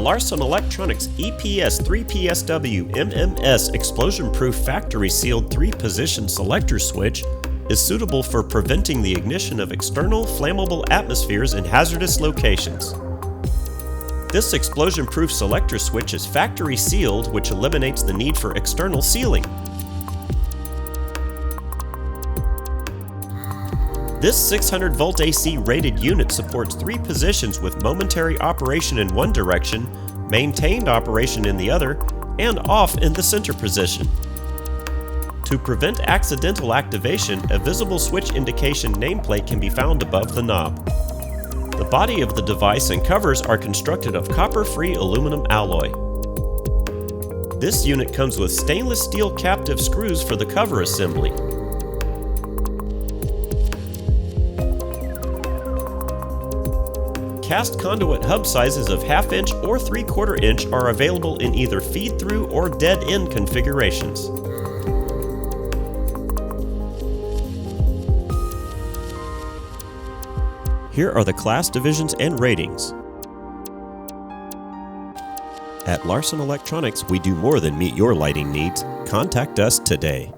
Larson Electronics EPS 3PSW MMS explosion-proof factory-sealed 3-position selector switch is suitable for preventing the ignition of external flammable atmospheres in hazardous locations. This explosion-proof selector switch is factory sealed, which eliminates the need for external sealing. This 600-volt AC rated unit supports 3 positions with momentary operation in one direction, maintained operation in the other, and off in the center position. To prevent accidental activation, a visible switch indication nameplate can be found above the knob. The body of the device and covers are constructed of copper-free aluminum alloy. This unit comes with stainless steel captive screws for the cover assembly. Cast conduit hub sizes of 1/2 inch or 3/4 inch are available in either feed-through or dead-end configurations. Here are the class divisions and ratings. At Larson Electronics, we do more than meet your lighting needs. Contact us today.